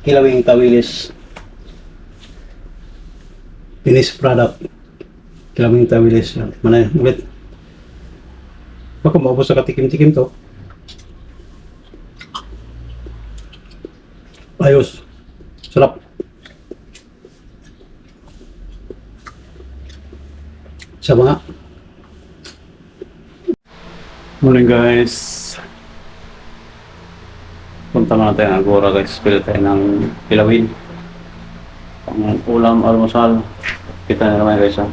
Kilawing Tawilis finished product. Kilawing Tawilis. Mana ulit. Baka maubos sa katikim-tikim to. Ayos. Sarap. Sa mga. Morning guys. Punta na tayo ng Agora guys. Pila tayo ng kilawin. Pang ulam, almusal. Kita na naman guys ha.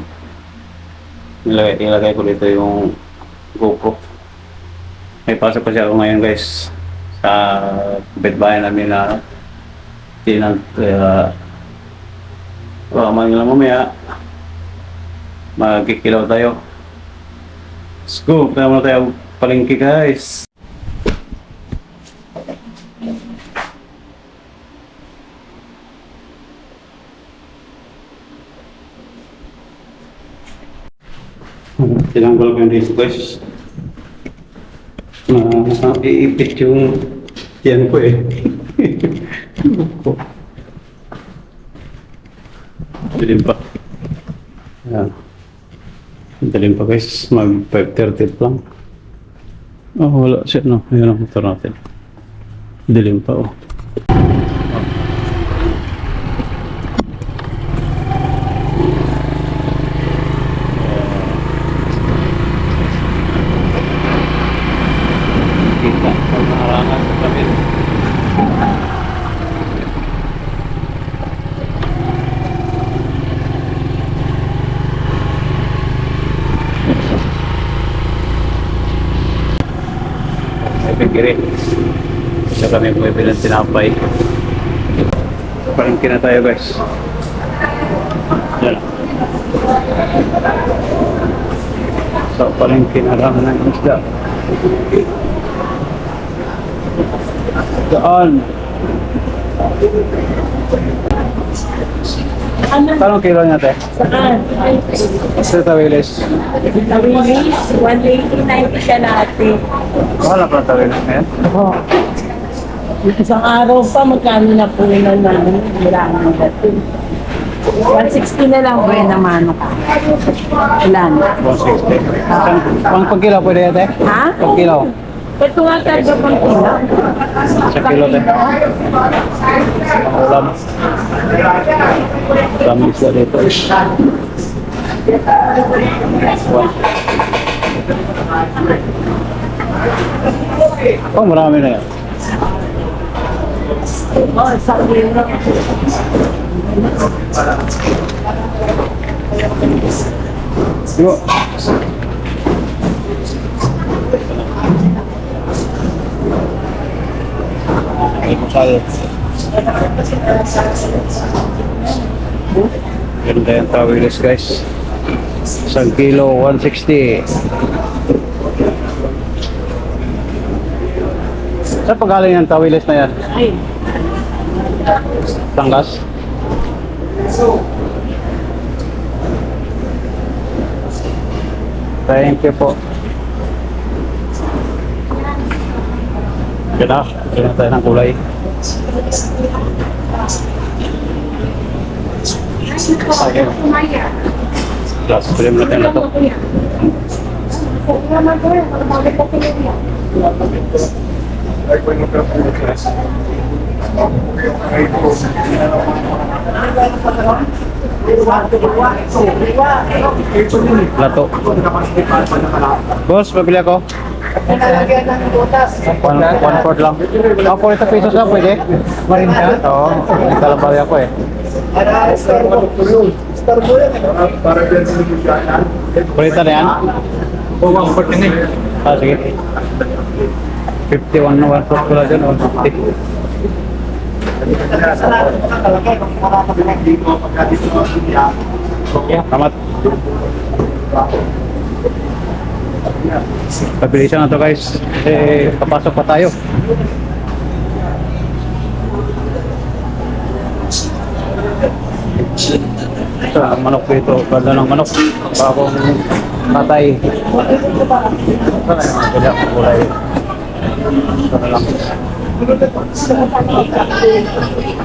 Ilagay ko dito yung GoPro. May pasok pa siya ako ngayon guys. Sa bedbayan namin na tinag. Kaya baka lang mamaya. Magkikilaw tayo. Let's go. Punta na tayo palengke guys. Tinanggal ko yung dito guys. Iipit yung tiyan ko eh. Dilim pa. Ayan. Dilim pa guys. Mag 5:30 lang. Oh, wala siya no. Ayan ang motor natin. Dilim pa oh. Kita pemarangan sa kabin. May pikirin. Isa kami bumibili ng tinapay. Palengke na tayo guys. Yan. So palengke na lang ng isda. Daan. Anong kilo niya te? Saan? Sa Tawilis. Tawilis, 180.90 siya natin. Wala pa Tawilis na yan? Oo. Isang araw pa, magkano na po na namin. Wala nang dating. 160 na lang po yun naman. Ilan? 160. Ang pagkilo pwede yan te? Ha? Pagkilo. Ito nga talaga pang kilo. Sa kilo te. Ulam. Tamis na dito. Oh, marami na yan. Oo, isang kilo. Yo. Almusal. Ganda yung Tawilis guys. 1 kilo, 160. Saan pagaling yung Tawilis na yan? Ay. Tanggas? Thank you po. Kaya na tayo ng kulay. Okay. Plus, pwede mo natin na ito. Lato. Boss, pabili ako. One fourth lang. Ako po ito pesos lang, pwede? Marin ka? Oo, nagkalabali ako eh. Kulita na yan? Oo, ang fourth na eh. Ah, sige. 51 na one fourth pula dyan, 150. Salamat. Pabilisan na to guys. Papasok pa tayo. Ito ang manok dito. Ganda ng manok. Bagong patay. Ito na yung mga kulay. Ito na lang.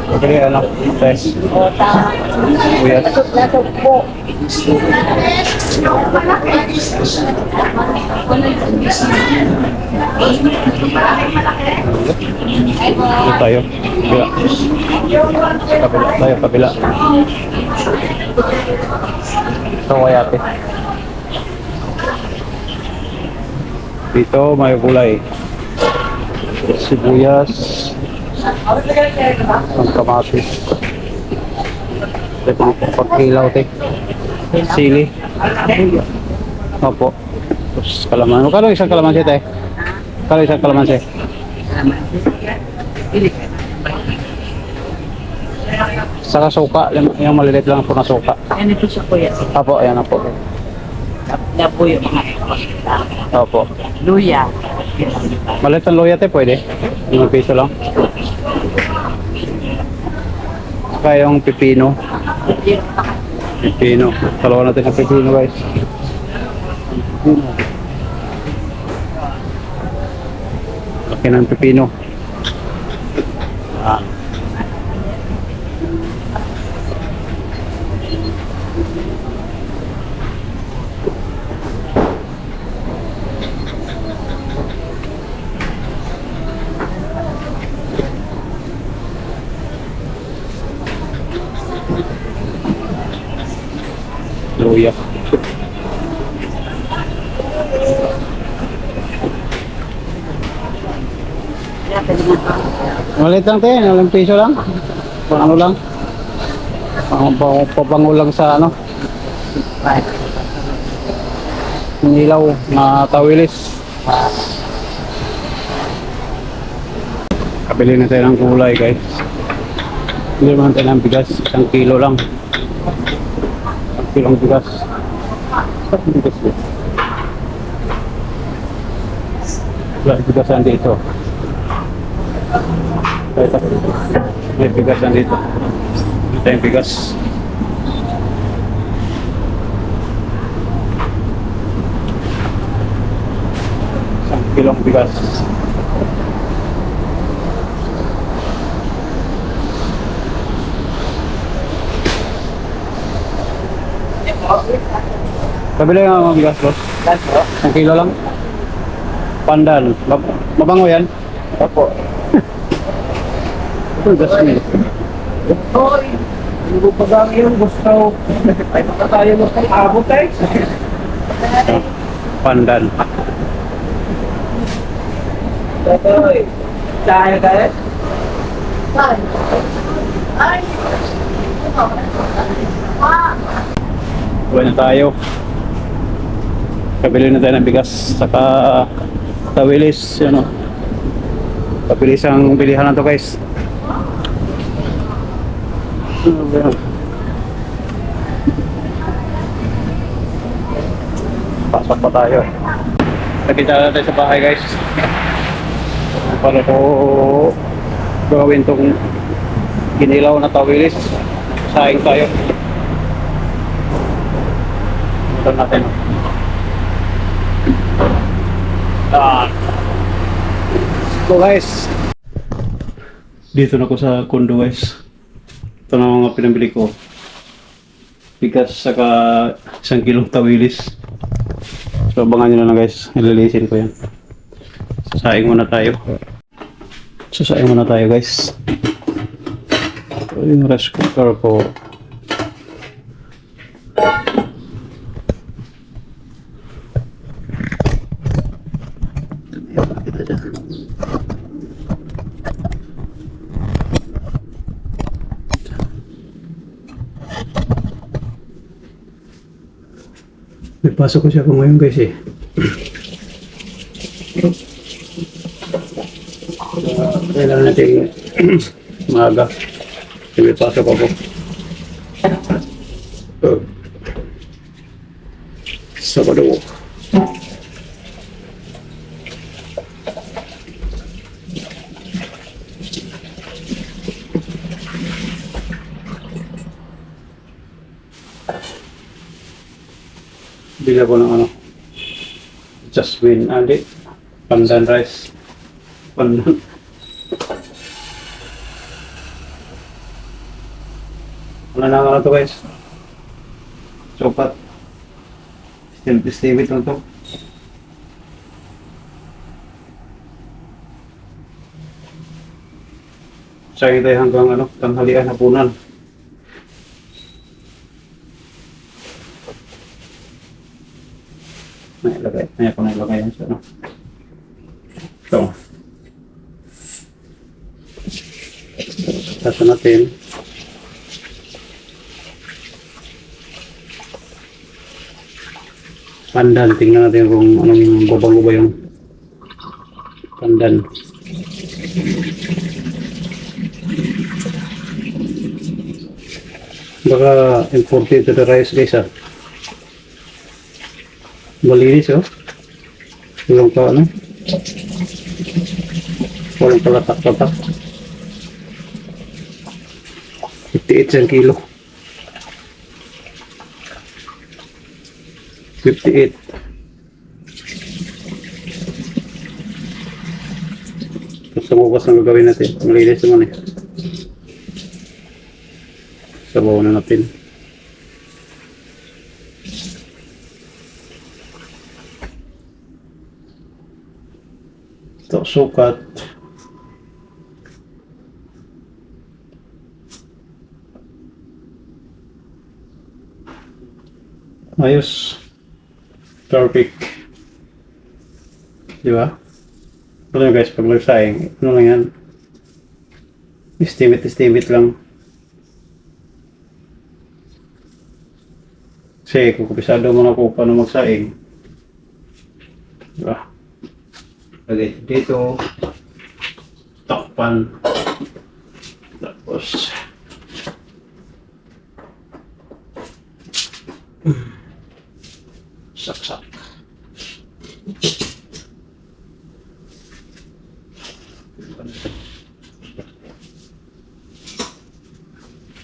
Pabili ano? Test. O, tama. Kuya. Nasok po. Dito tayo. Kabila. Kabila tayo, kabila. Ito kaya ate. Dito may gulay. Sibuyas. Ang kamatis. Ito mga pagkilaw te. Sili. Opo. Tapos kalaman. Kano isang kalamansi te? Kano isang kalamansi? Saka suka. Yung maliliit lang po na suka. Ano ito siya kuya? Opo, ayan na po. Na po yung mga Opo. luya. Maliit ang luya te, pwede? 5 piso lang. Saka yung pipino. Pipino. Dalawa natin ang pipino guys. Pipino. Laki ng pipino. Ah. Luya. Maliit lang tayo, 5 piso lang. Pang ano lang. Papango lang sa ano. Nilaw na tawilis. Kabili na tayo ng gulay guys. Bili naman tayo ng bigas, 1 kilo lang. 1 kilong bigas. Bigas yun. Wala bigasan dito. Ito. May bigasan dito. Ito yung bigas. Isang kilong bigas. Pabili nga mga bigas, boss. 1 kilo lang. Pandan. Mabango yan? Opo. Ito, jasmine. Hoy! Hindi ko pa yung gusto. Ay, baka tayo magpang-abot eh. Pandan. Hoy! Tayo tayo? Buhay na tayo. Kabili na tayo ng bigas. Saka tawilis. Ano. Pabilis ang bilihan na to guys. Pasok pa tayo. Nakita na tayo sa bahay guys. Para ko gawin tong ginilaw na tawilis. Saing tayo. Ito natin. So guys, dito na ako sa condo guys. Ito na mga pinabili ko. Bigas saka 1 kilong tawilis. So abangan nyo na lang guys. Ililisin ko yan. Sasaing muna tayo. Sasaing muna tayo guys. Ito yung rice cooker ko. May pasok ko siya kung ngayon guys eh. Kailangan natin maaga. May pasok ako. Sabado. Bila ko ng ano, jasmine, pandan rice, pandan. Ano na nga to guys? Sopat. Still stay lang to. Sige tayo hanggang ano, tanghalian, hapunan. May ako nailagay yan sa ano. Ito. Tapos natin. Pandan, tingnan natin kung anong babago ba yung pandan. Baka imported to the rice guys ah. Malinis oh. Walang pa ano. Walang palatak-latak. 58 ang kilo. 58. Tapos ang bukas na gagawin natin. Malinis naman eh. Sabaw na natin. Ito, sukat. Ayos. Perfect. Di ba? Ano guys, pag nagsaing, ano lang yan? Estimate lang. Kasi kukupisado mo na ko paano magsaing. Di ba? Lagay dito. Takpan. Tapos saksak.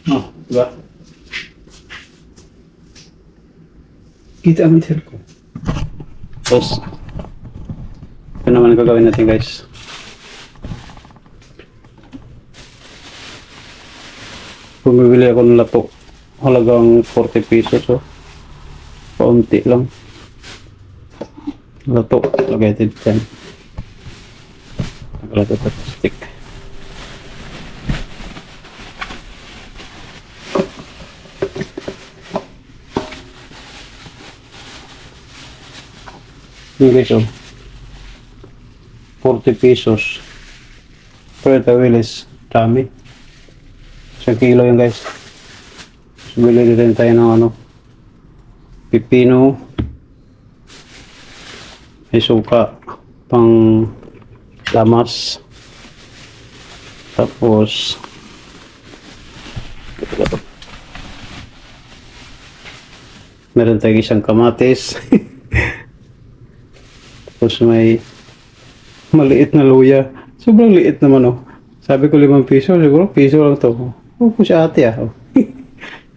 Oh, diba? Kita ang meter ko. Tapos, ito naman ang gagawin natin guys. Bumibili ako ng lato. Halagang 40 pesos oh. Paunti lang. Lato. Lagay natin dyan. Lato sa plastic. Yun guys oh. 40 pesos. Pero ito Willis. Dami. 1 kilo yun guys. So, bili din tayo ng ano. Pipino. May suka. Pang lamas. Tapos meron tayo isang kamatis. Tapos may maliit na luya. Sobrang liit naman oh. Sabi ko 5 piso. Siguro piso lang to. Oh, po si ate ah.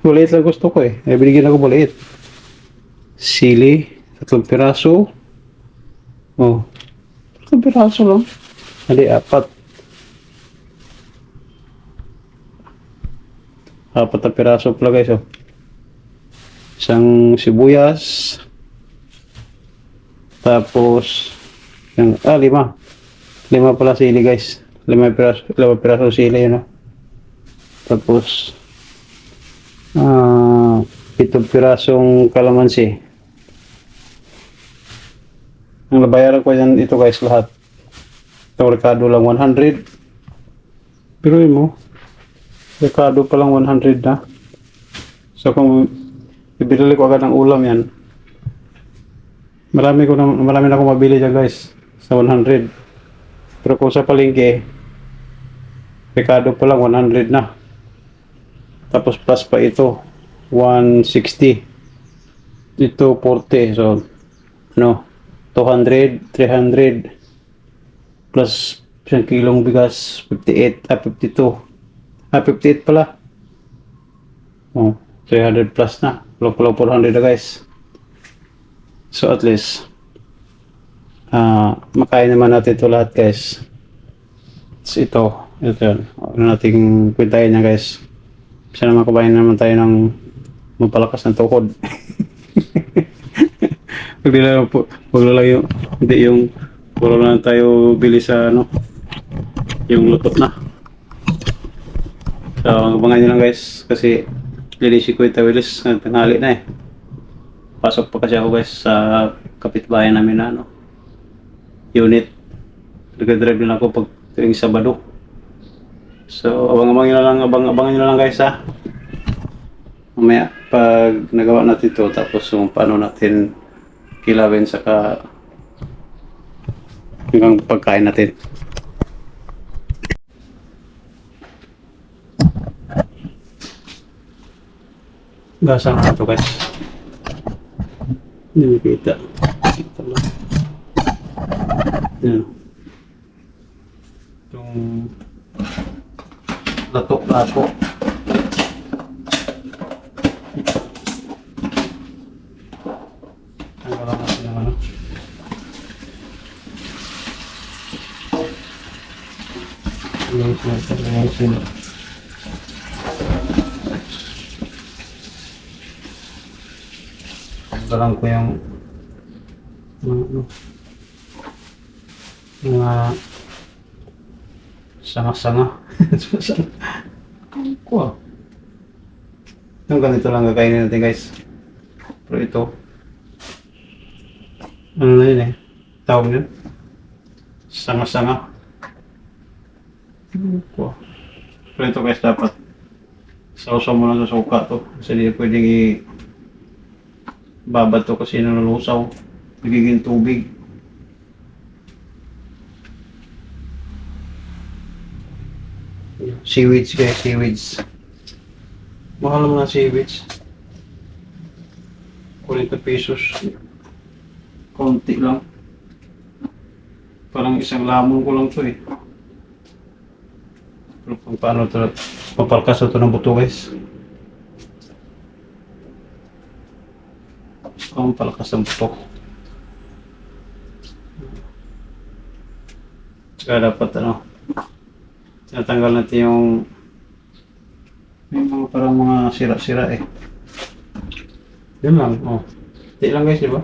Maliit lang gusto ko eh. Ay, binigyan ako maliit. Sili. 3 piraso. Oh. 3 piraso lang. Hindi, 4. 4 na piraso pala guys oh. Isang sibuyas. Tapos yung 5 pala sili guys. 5 piraso sili yun oh. Tapos 7 pirasong kalamansi. Ang nabayaran ko yan ito guys lahat. Itong rekado lang 100. Pero yun mo, rekado pa lang 100 na. So kung ibili ko agad ng ulam yan, marami na akong mabili dyan guys sa 100. Pero kung sa palengke, rekado pa lang 100 na. Tapos plus pa ito 160. Ito 40. So no, 200, 300 plus 1 kilong bigas 58, 58 pala. Oh, 300 plus na. Kulang 400 na guys. So at least makain naman natin ito lahat guys. So ito yun. Ano nating kwentahin niya guys. Sana makabayan naman tayo ng mapalakas ng tuhod. Huwag lang yung, hindi yung puro lang tayo bili sa ano, yung lutot na. So, abangan nyo lang guys, kasi linisin ko yung tawilis, tanghali na eh. Pasok pa kasi ako guys sa kapitbahay namin na ano, unit. Nag-drive din ako pag tuwing Sabado. So, abangan nyo na lang guys ha. Mamaya, pag nagawa natin to, tapos yung paano natin kilawin saka hanggang pagkain natin. Gasa na ito guys. Hindi makita. Ito lang. Yan. Itong latok-latok. Tanggalan natin yung ano. Yung tanggalan ko yung mga sanga-sanga. Cool. Yung ganito lang kakainin natin guys. Pero ito, ano na yun eh, tawag yun, sanga-sanga. Cool. Pero ito guys, dapat sausaw mo lang sa suka to, kasi hindi pwedeng babad to kasi nalulusaw, nagiging tubig. Seaweeds guys, seaweeds. Mahal naman ang seaweeds. 40 pesos. Konti lang. Parang isang lamon ko lang to eh. Pero kung paano ito, papalkas ito ng buto guys. Ang palakas ng buto. Tsaka dapat ano, tinatanggal natin yung may mga parang mga sira-sira eh. Yun lang, oh. Hindi lang guys, di ba?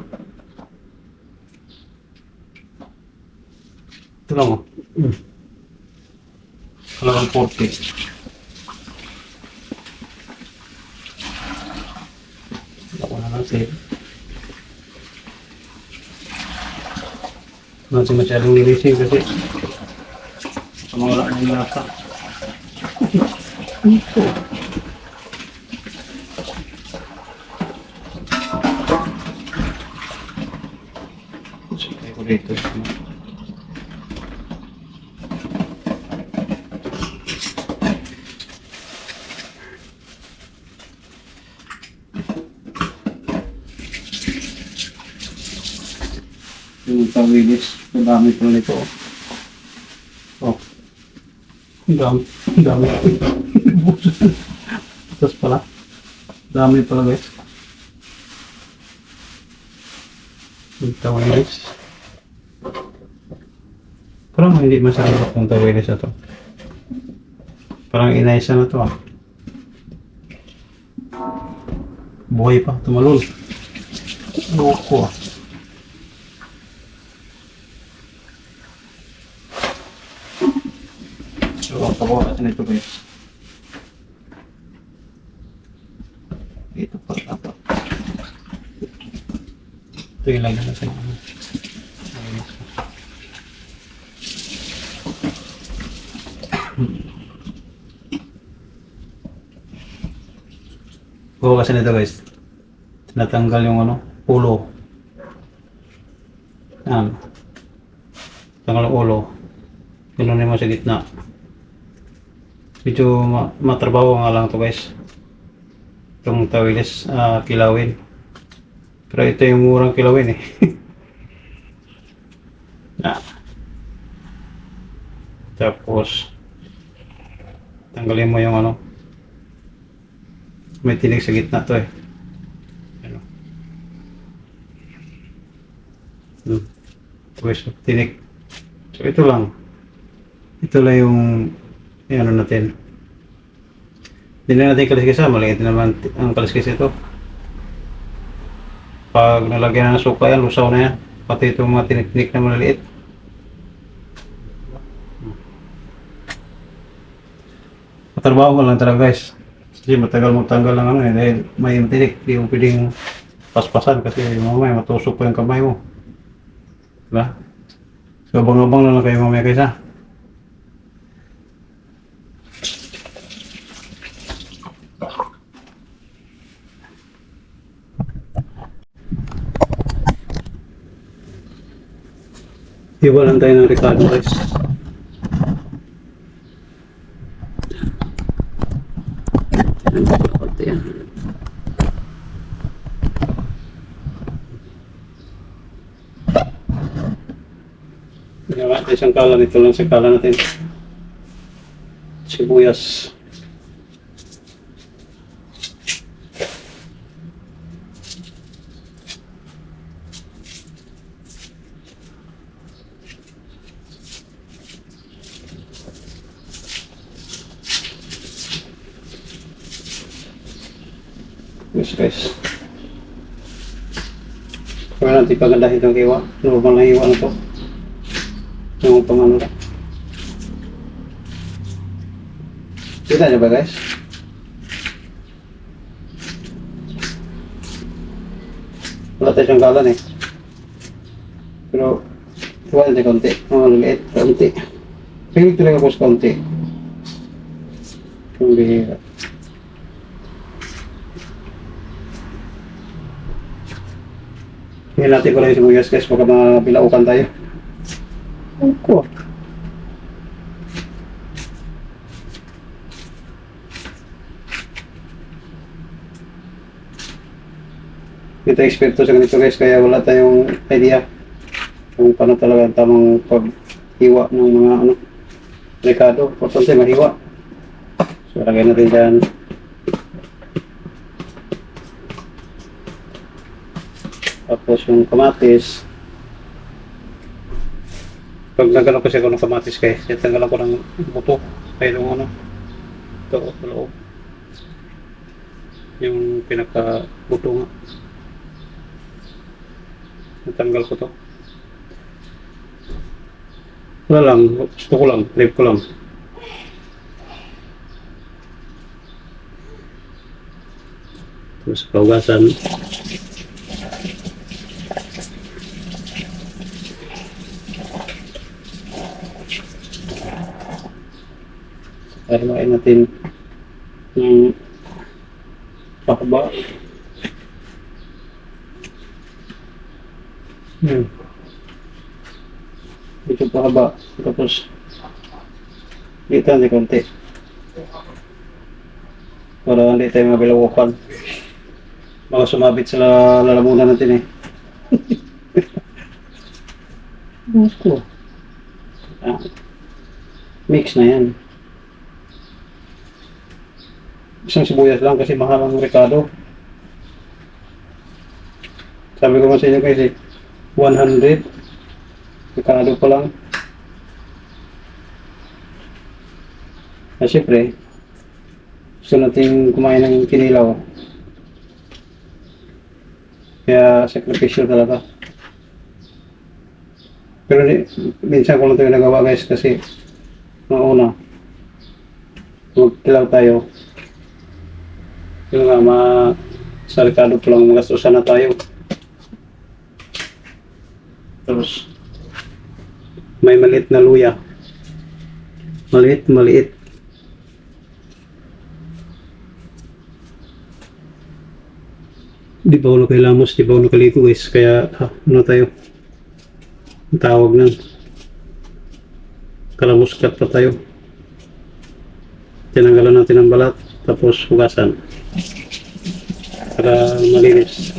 Ito lang oh. Halagang 40. Ako na lang save. Natin masyadong nilising kasi mawala na yung lasa. Ito. Sige ko dito. Yung tawilis, madami pala nito. Oh. Ang dami. Butas pala. Dami pala guys. Yung tawilis. Parang hindi masarap yung tawilis na to. Parang inaisa na to ah. Buhay pa, tumalon. Loko ah. So, pagawa natin ito guys. Dito pa dapat. Ito yung lagyan na sa inyo. Pagawa kasi nito guys. Tinatanggal yung ano, ulo. Yan. Tanggal yung ulo. Pinunin mo sa gitna. Medyo matrabaho nga lang to guys. Itong tawilis, kilawin. Pero ito yung murang kilawin eh. Tapos tanggalin mo yung ano, may tinig sa gitna to eh. Ano. Tapos tinig. So ito lang. Ito lang yung ano natin. Hindi na natin kaliskisa, maliit naman ang kaliskis ito. Pag nalagyan na ng suka yan, lusaw na yan. Pati itong mga tinik-tinik na maliliit. Matrabaho ko lang talaga guys. Kasi matagal magtanggal ng ano eh, dahil may tinik, di mo pwedeng paspasan kasi mamaya matusok pa yung kamay mo. Diba? So abang-abang na lang kayo mamaya guys ha. Iba lang tayo ng Ricardo guys. Konti yan. Ginawa natin isang kalan. Ito lang sa kalan natin. Sibuyas. Yes guys. Kaya natin pagandahin itong hiwa. Normal na hiwa na ito. Yung pangano na. Kita niyo ba guys? Wala tayo siyang kalan eh. Pero hiwa natin konti. Mga lumiit, konti. Pilit talaga po sa konti. Yung bihira. Hingin natin ko lang yung sibuyas guys, baka mabilaukan tayo. Ako. Hindi tayo eksperto sa ganito guys, kaya wala tayong idea kung paano talaga ang tamang paghiwa ng mga ano, rekado. Importante mahiwa. So lagay natin dyan. Tapos yung kamatis. Pag nagano kasi ako ng kamatis guys, tanggalan ko ng buto. Kaya yung ano, ito sa loob. Yung pinaka-buto nga. Natanggal ko to. Wala lang, gusto ko lang, leave ko lang. Tapos kaugasan. Haluin natin yung pakba. Ito pakba. Tapos dito natin konti. Para hindi tayo mabilawakan. Mga sumabit sa lalamunan natin eh. Ito. Mix na yan. Isang sibuyas lang kasi mahal ang rekado. Sabi ko nga sa inyo kasi 100 rekado pa lang. Siyempre gusto natin kumain ng kinilaw, kaya sakripisyo talaga. Pero minsan ko lang ito nagawa guys kasi noong una magkilaw tayo. Yung nga, sa rekado po lang magastusan na tayo. Tapos, may maliit na luya. Maliit. Di ba ako nakilamos, di ba ako nakaligo guys. Kaya, ano tayo? Ang tawag nun. Kalamuskat pa tayo. Tinanggalan natin ang balat. Tapos, hugasan. Para malinis.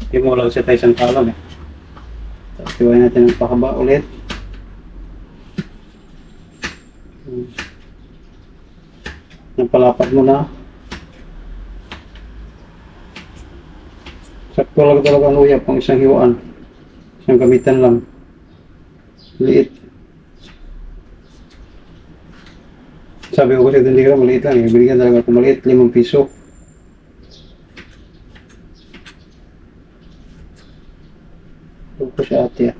Hindi mo lang siya tayo isang kalam eh. Tapos iwain natin ang pakaba ulit. Napalapad mo na. Sakto lang talaga ang luya pang isang hiwaan. Isang gamitan lang. Liit. Sabi ko kasi hindi ka maliit lang eh. Binigyan talaga ako maliit, 5 piso. Ito po si ate ah.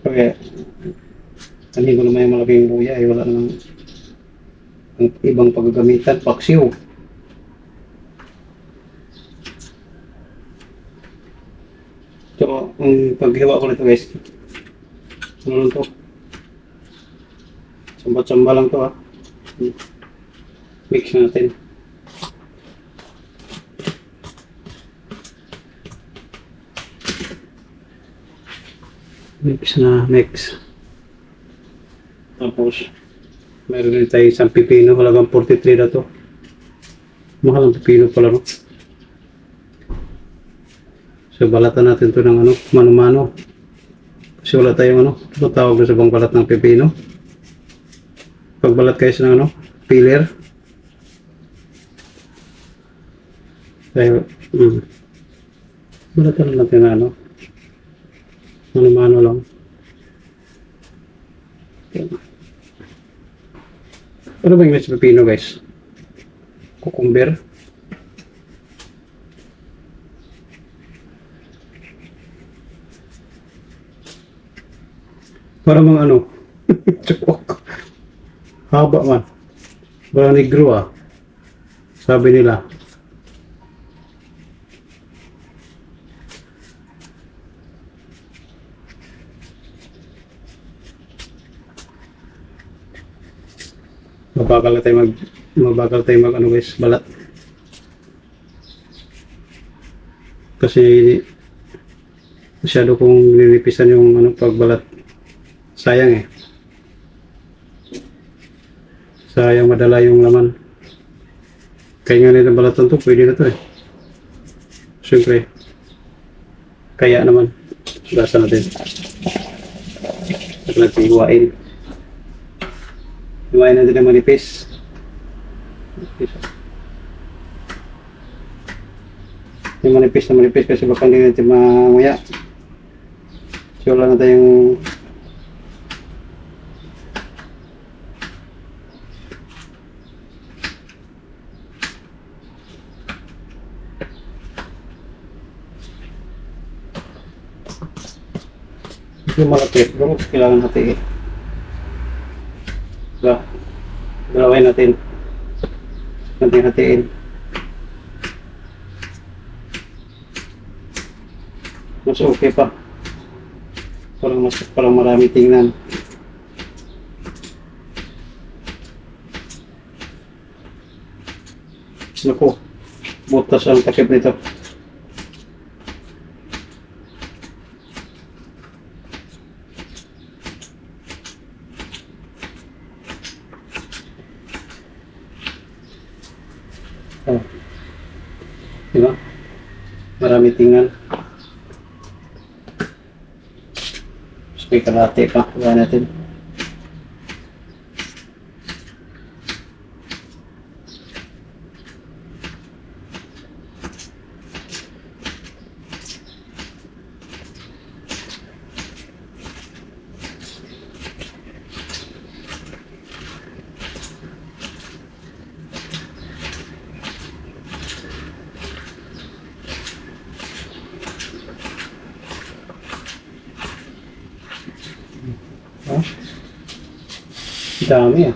Kaya, kanin ko naman yung malaking luya eh. Wala namang ang ibang paggagamitan. Paksiw. So, ang paghiwa ko nito guys. Ano lang to? Samba-samba lang to ah. Mix natin. Mix. Tapos, meron din tayo isang pipino. Halagang 43 na to. Mahal ang pipino pala no. So, balatan natin to ng ano, mano-mano. Kasi wala tayong ano, ito tawag na sa bang balat ng pipino. Pagbalat kayo sa ano, peeler. Tayo, balatan natin na ano, mano-mano lang. Ano ba yung sa pipino guys? Cucumber. Para mga ano, chupok. Haba man. Wala negro ah. Sabi nila. Mabagal tayo mag ano guys, balat. Kasi masyado kong ninipisan yung ano pagbalat. Sayang eh. Sayang madala yung laman. Kaya nga nila balatan to, pwede na to eh. Siyempre. Kaya naman. Lasa natin. At natin hiwain. Hiwain natin ang manipis. Yung manipis na manipis kasi baka hindi natin mamaya. So wala na tayong yung malapit, pero kailangan hatiin. Diba? Dalawin natin. Hatiin. Mas okay pa. Parang marami tingnan. Naku, butas ang takip nito. Oh. Diba? Marami tingnan. May kalate pa. Kaya natin. Oh. Dami ah.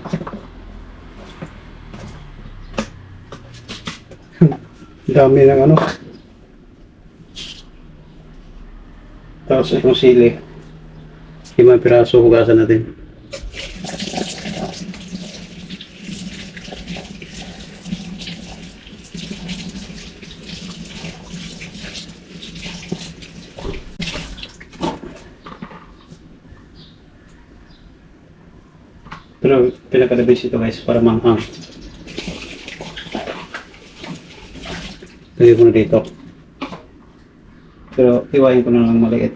Dami ng ano. Tapos itong sili. 5 piraso hugasan natin. Pero pinaka-the-best ito guys para manghang. Lagay ko na dito. Pero iwain ko na lang maliit.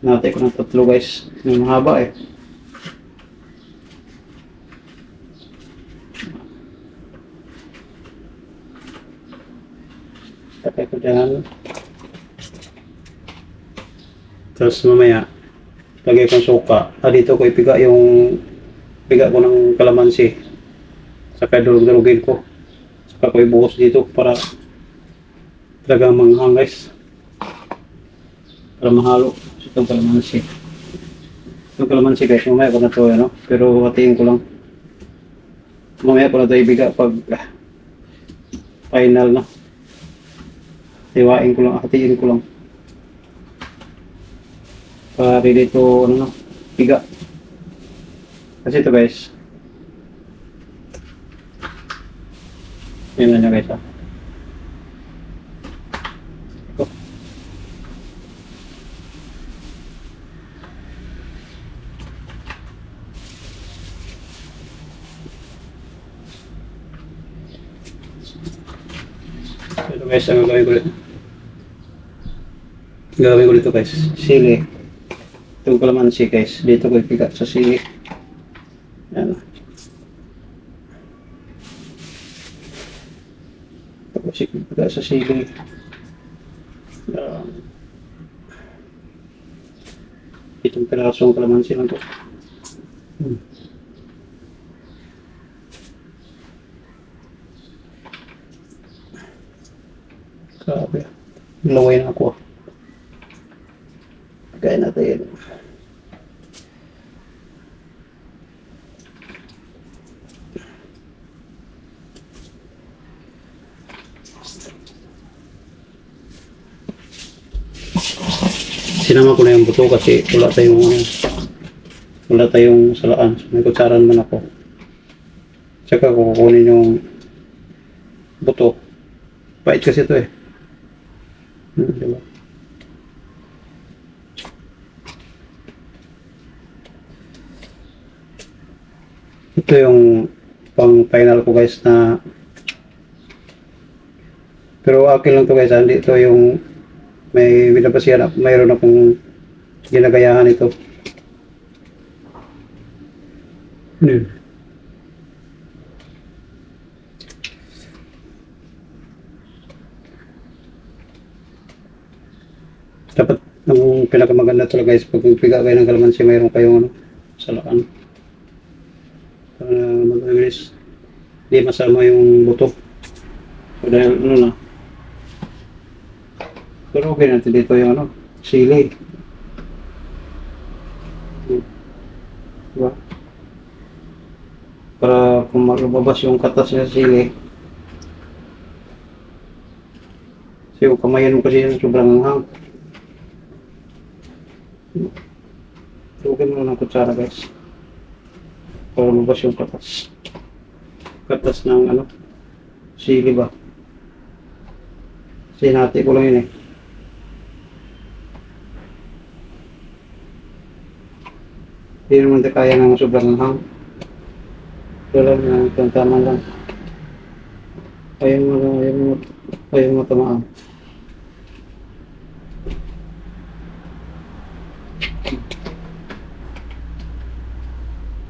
Natay ko ng 3 guys. Yung mahaba eh. Takay ko dyan. Tapos mamaya, lagay kong suka. Dito ko piga ko ng kalamansi. Saka durug-durugin ko. Saka ko ibuhos dito para talagang manghang guys. Para mahalo itong kalamansi. Itong kalamansi guys, mamaya ko na to ano. Pero hatiin ko lang. Mamaya ko na to ibiga pag final na. Hiwain ko lang, hatiin ko lang. Para dito ano, piga. Kasi ito guys. Yan na guys ah. Ito. Ito guys, ang gagawin ko dito. Gagawin ko dito guys, sili. Itong kalamansi guys, dito ko ipiga sa sili. Yan. Tapos ipiga sa sili. Yan. Itong pirasong kalamansi lang to. Grabe. Laway na ako. Kaya natin. Sinama ko na yung buto kasi wala tayong salaan. So, may kutsaran man ako. Tsaka ko kukunin yung buto. Pait kasi ito eh. Diba? Ito yung pang final ko guys na pero akin lang to guys, hindi ito yung may binabasihan ako, mayroon akong ginagayahan ito. Dapat ang pinakamaganda talaga guys, pag piga kayo ng kalamansi, mayroon kayong ano, salaan. Para mag-release, hindi masama yung buto. So dahil ano na, pero okay natin dito yung ano, sili. Diba? Para kung lumabas yung katas niya sa sili. Kasi yung kamayan mo kasi yung sobrang anghang. Tukin mo ng kutsara guys. Para lumabas yung katas. Katas ng ano, sili ba? Sinati ko lang yun eh. Hindi naman tayo kaya ng sobrang hang. Ito lang yung tama lang. Ayaw mo tamaan.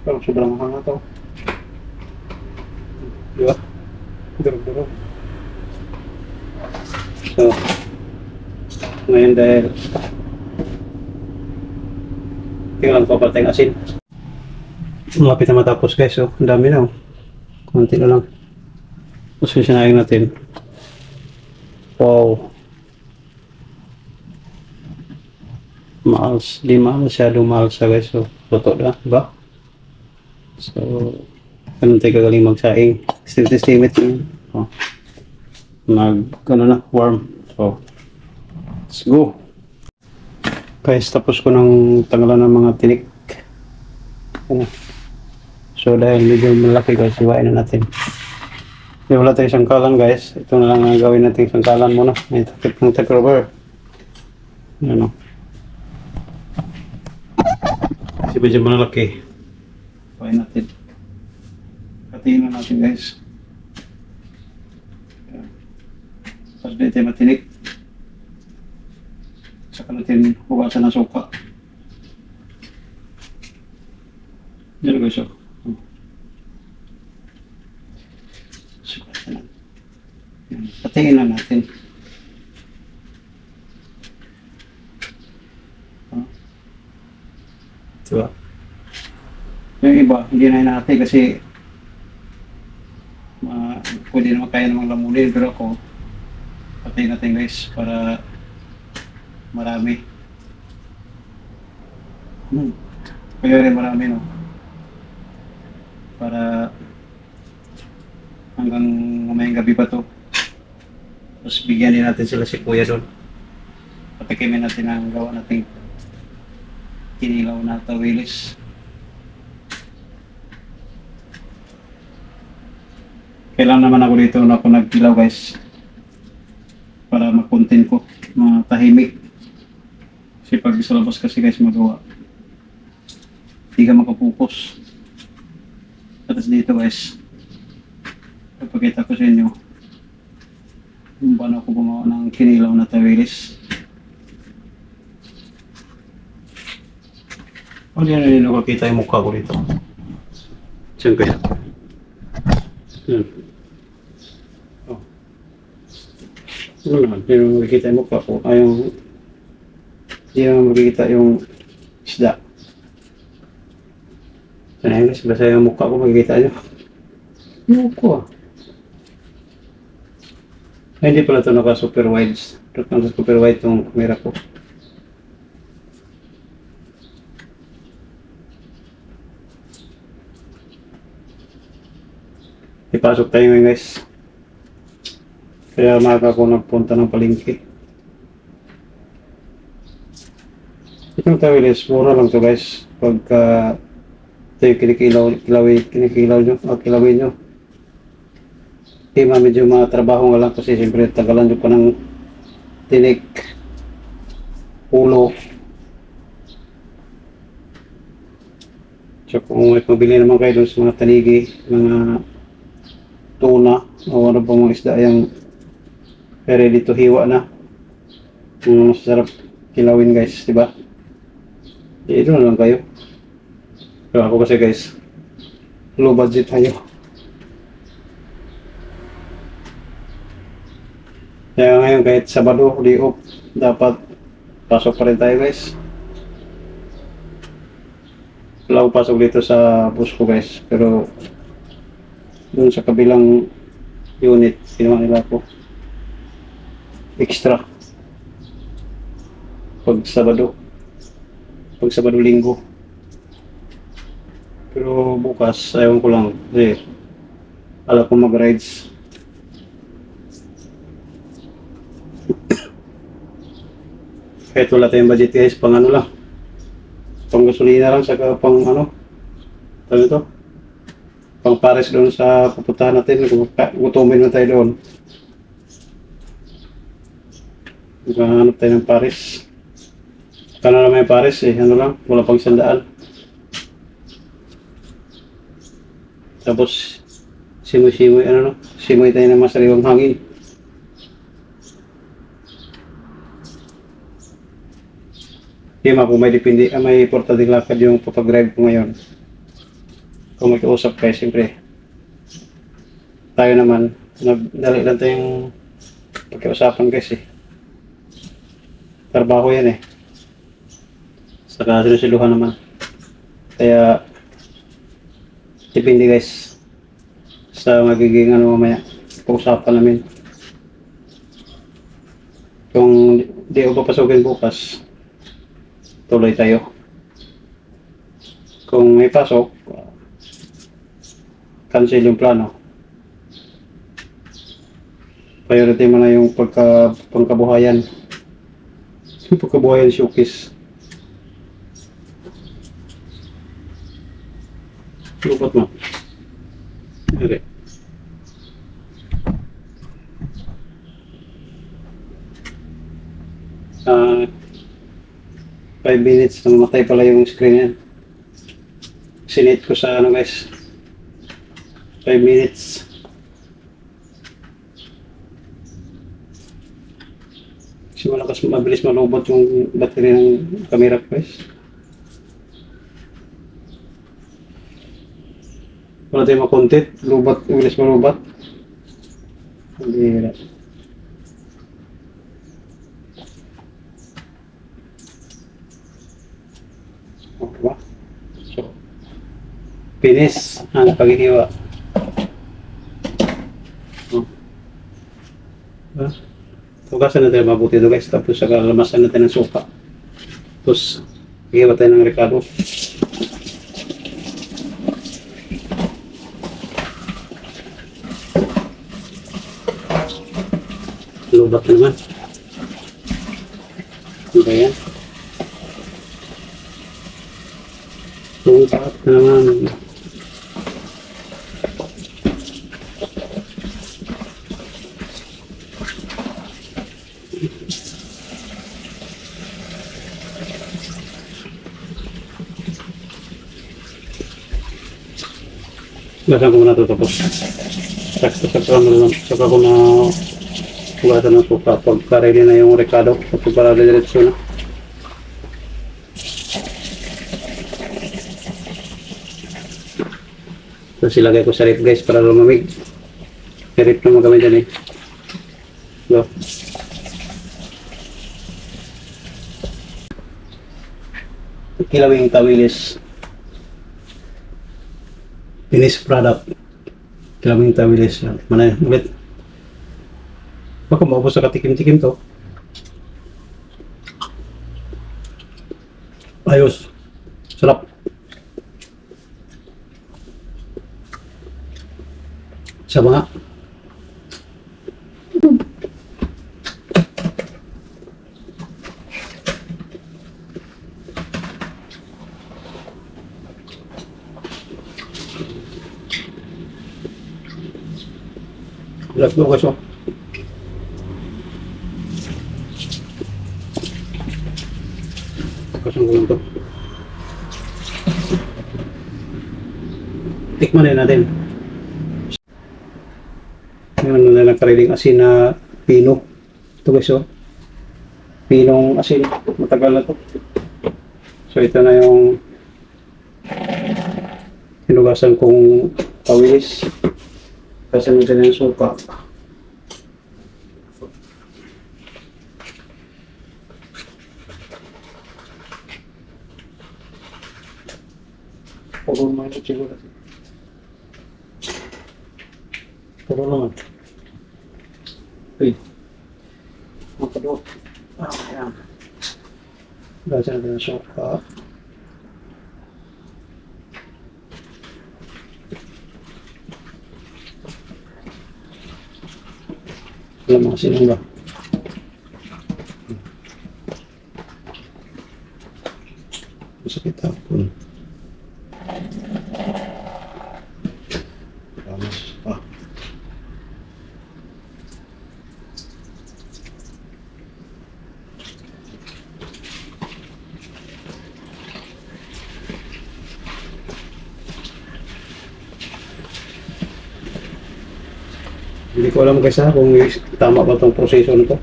Parang sobrang hang na ito. Diba? Durog-durog. So, ngayon dahil tingnan ko patay ng asin. Malapit na matapos guys, so ang dami na oh. Konti na lang. Tapos sinayin natin. Wow. Mahal, di mahal masyado mahal siya guys, so luto na, diba? So, ganun tayo kagaling magsaing. Estimate yun. Oh. Ano na, warm. So, let's go. Guys, tapos ko ng tanggalan ng mga tinik. So dahil medyo malaki guys, iwain na natin. Hindi wala tayong sangkalan guys. Ito na lang ang gawin natin sangkalan muna. May takip ng tagrover. Ano. Kasi medyo malaki. Iwain natin. Katiin na natin guys. Tapos dito tayo matinik. Saka natin hugasan ng suka. Diyan guys oh. Patingin lang natin. Yung iba, hindi na hinahati kasi pwede naman kaya namang lamulin, pero ako, patay natin guys para marami. Kaya rin marami, no? Para hanggang mamayang gabi pa to. Tapos bigyan din natin sila si Kuya doon. Patikimin natin ang gawa nating kinilaw na tawilis. Kailan naman ako dito na ako nagkilaw guys. Para mag-content ko, tahimik. Kasi pag sa labas kasi guys magawa. Hindi ka makapokus. Tapos dito guys, ipakita ko sa inyo kung paano ako gumawa ng kinilaw na tawilis. O di na nakakita yung mukha ko dito. Diyan kaya. Oh. Ano naman, hindi naman makikita yung mukha ko. Hindi naman makikita yung isda. Sana guys, basta yung mukha ko makikita nyo. Yung mukha. Ay, hindi pala ito naka-super wide. Naka-super wide itong camera ko. Ipasok tayo ngayon guys. Kaya maaga ako nagpunta ng palengke. Itong tawilis, mura lang to guys. Pagka ito yung kinikilaw nyo, o kilawin nyo. Medyo matrabaho nga lang kasi siyempre tagalan nyo pa ng tinik, ulo. So kung may pabili naman kayo dun sa mga tanigi, mga tuna, o ano pa mga isda yung ready to hiwa na. Masarap kilawin guys, diba? Ito na lang kayo. Pero ako kasi guys, low budget tayo. Kaya ngayon kahit Sabado, day off, dapat pasok pa rin tayo guys. Wala ako pasok dito sa bus ko guys, pero dun sa kabilang unit, ginawa nila ako extra pag Sabado Linggo. Pero bukas, ayaw ko lang kasi alam ko mag-rides. Kahit wala tayong budget guys, pang ano lang, pang gasolina lang, saka pang ano, tawag ito, pang pares doon sa pupuntahan natin, gutumin na tayo doon. Maghahanap tayo ng pares. Kano naman yung pares eh, ano lang, wala pang 100. Tapos, simoy-simoy, ano no, simoy tayo ng masariwang hangin. Di kung may depende, may importanteng lakad yung papag-drive ko ngayon. Kung mag-uusap kayo, siyempre. Tayo naman, dali lang tayong pagkiusapan guys eh. Trabaho yan eh. Saka silusiluhan naman. Kaya, depende guys sa magiging ano mamaya, pag-usapan namin. Kung di ko papasukin bukas, tuloy tayo. Kung may pasok, cancel yung plano. Priority mo na yung pangkabuhayan. Yung pagkabuhayan showcase. Lupot mo. Okay. 5 minutes, namatay pala yung screen yan. Sinate ko sa ano guys, 5 minutes. Kasi malakas, mabilis malubot yung battery ng camera ko guys. Wala tayong makontent, lubat, mabilis malubat. Hindi hirap. Diba? So, Pinis. Paghihiwa. Oh. Tugasan natin mabuti ito guys. Tapos saka lamasan natin ng suka. Tapos, hiwa tayo ng rekado. Lubat na naman. Ano ba yan? Lubat na naman. Basan ko muna ito tapos. Saka ko na hugasan ng suka. Pagka-ready na yung rekado. Tapos para diretso na. Tapos ilagay ko sa rip guys para lumamig. May rip naman kami dyan eh. So. Kilawing tawilis. Finished product. Kilawing tawilis. Mana ulit. Baka maubos sa katikim-tikim to. Ayos. Sarap. Sa mga Let's go guys. Kasang ko lang to. Tikman din natin. Ngayon na nagkariling asin na pino. Ito guys oh. Pinong asin. Matagal na to. So ito na yung hinugasan kong tawilis. Kasi natin yung suka. Puro naman ito siguro. Puro naman. Uy. Makadot. Ayan. Kasi natin yung suka. Alam mo kasi ba? Masakit hapon. Vamos pa. Hindi ko alam guys kung tama ba itong proseso nito.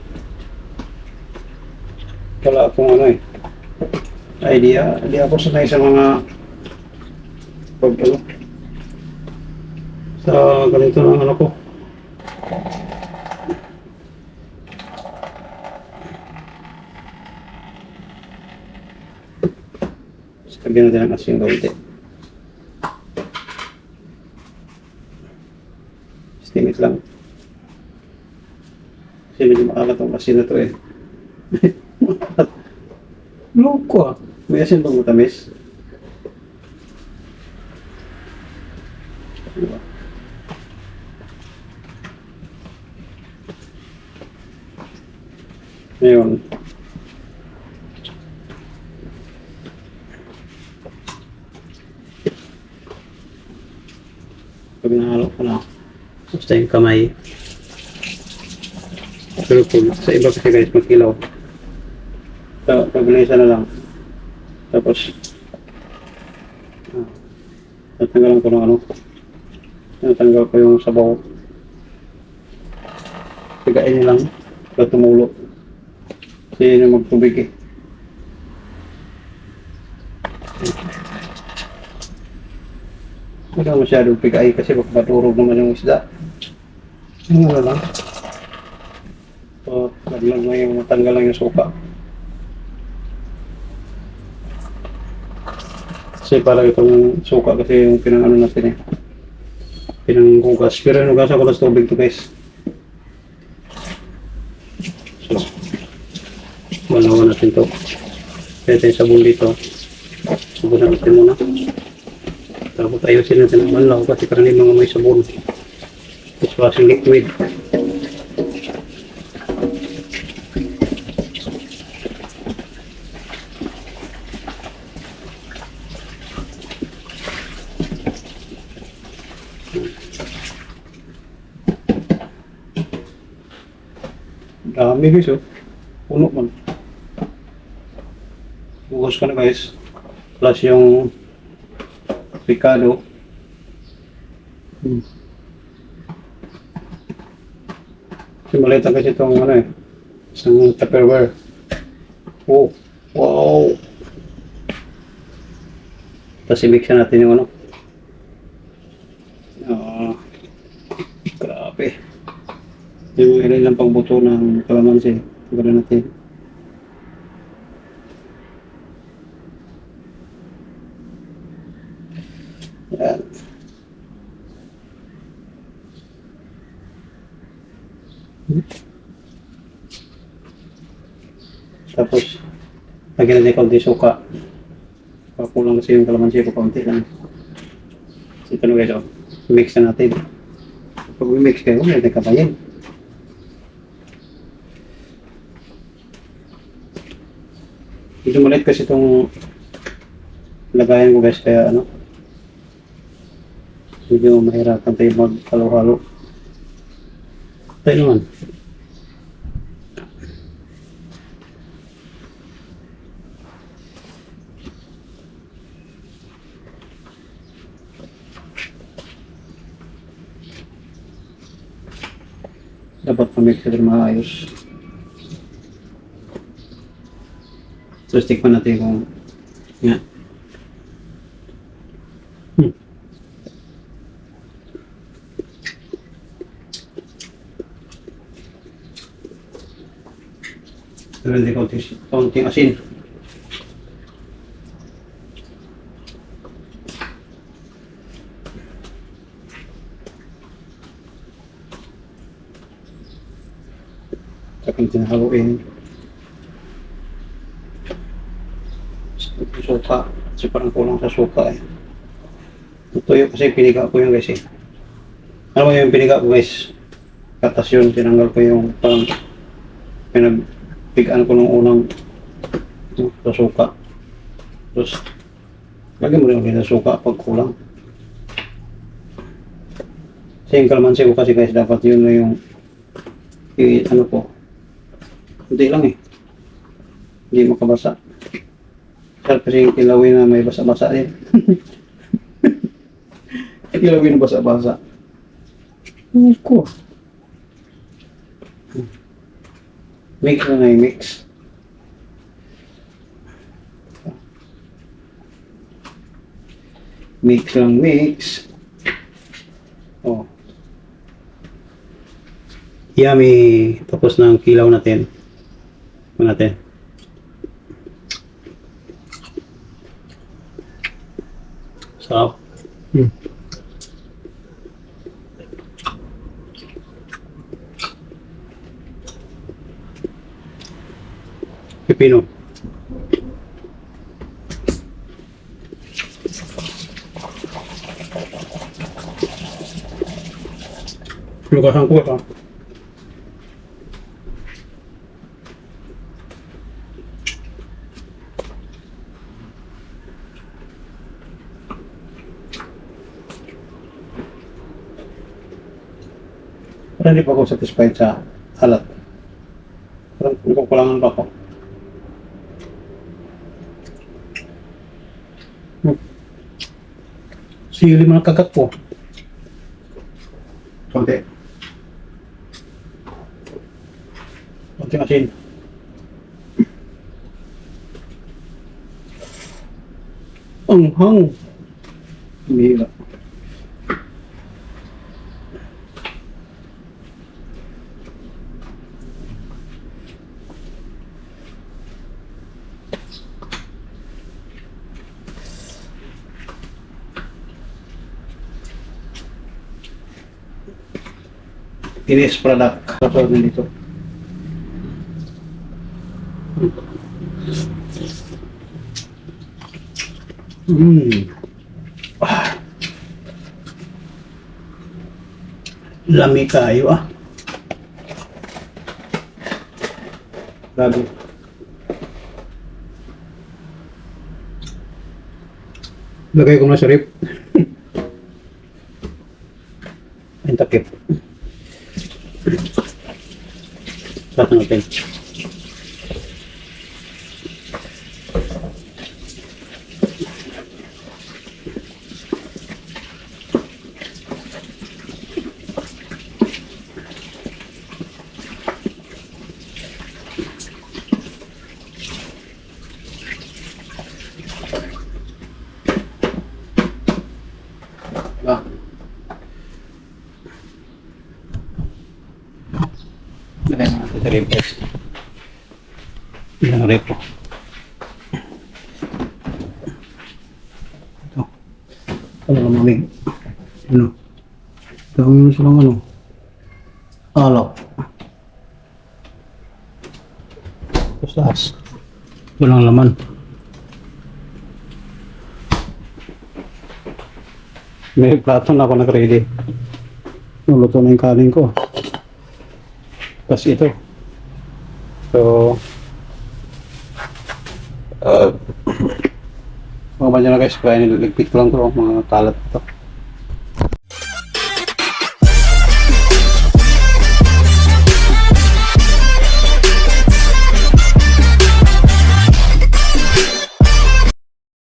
Wala akong ano eh. Idea. Hindi ako sanay sa mga sa ganito ng ano ko. Sabihin natin ang asin gawin. Estimate lang. Kasi medyo makakat ang asin na to eh. Loko ah. May asin bang matamis? Diba? Ngayon. Pag nahalo ko na. Basta yung kamay. Pero sa iba kasi guys magkilaw. Pag-lisa na lang. Tapos tatanggalan ko ng ano. Tatanggal ko yung sabaw. Tigain lang. Para tumulo. Kasi yun yung magtubig eh. Hindi ka masyadong pigay kasi baka maturog naman yung isda. Ano na lang. So, naglag na yung matanggal lang yung suka. Kasi parang itong suka kasi yung pinang ano natin eh. Pinanghugas. Pero hinugasan ko na sa tubig to guys. So, banawan natin to. Kaya tayo sabon dito. Sabunan natin muna. Tapos ayusin natin ang banlaw kasi karamihan mga may sabon. Dishwashing liquid. Dami guys oh. Puno man. Bukas ka na guys. Plus yung Ricardo. Simulate kasi itong ano eh. Isang Tupperware. Oh. Wow. Tapos i-mix natin yung ano. Grabe. Yung ilan lang pang buto ng kalamansi. Gano'n natin. Yan. Tapos, lagyan natin kaunti suka. Kulang kasi yung kalamansi ko, kaunti lang. Ito na guys, oh. Mix na natin. Pag mix kayo, may nagkabayan. Medyo malit kasi itong lagayan ko guys, kaya ano, medyo mahirapan tayo mag-halo-halo. Tayo naman. Dapat ma-mix natin maayos. So, tikman natin kung nga. Pero hindi kaunting asin. Saka tinahaluin. Suka. Kasi parang kulang sa suka eh. Ito yung kasi piniga ko yung guys eh. Ano mo yung piniga ko guys? Katas yun. Tinanggal ko yung parang pinagpigaan ko nung unang sa suka. Tapos lagyan mo rin ulit sa suka pag kulang. Kasi yung kalamansi ko kasi guys dapat yun na yung ano ko. Hindi lang eh. Hindi makabasa. Kasi yung kilawin na may basa-basa din. Kilawin na basa-basa. Ko. Mix na nga yung mix. Mix lang mix. Oh. Yummy. Tapos na ang kilaw natin. Ano natin? Sarap. Pipino. Lugasan ko ito. Pero hindi pa ako satisfied sa alat. Parang kukulangan pa ako. Sili mo ng kagat ko. Konti. Konting asin. Ang hang. Humihila. Ines product. Kapag nandito. Lami kayo ah. Grabe. Lagay ko na sa rip. Ang takip. Saka natin. Ah. Lagay natin sa rip. Ilang rip po. Ito. Ano lamamig. Ano? Gawin mo silang ano? Alak. Tapos taas. Walang laman. May plato na ako nag-ready. Nuluto na yung kanin ko. Tapos ito. So, mga banyo na guys, kaya niligpit ko lang to, mga kalat ito.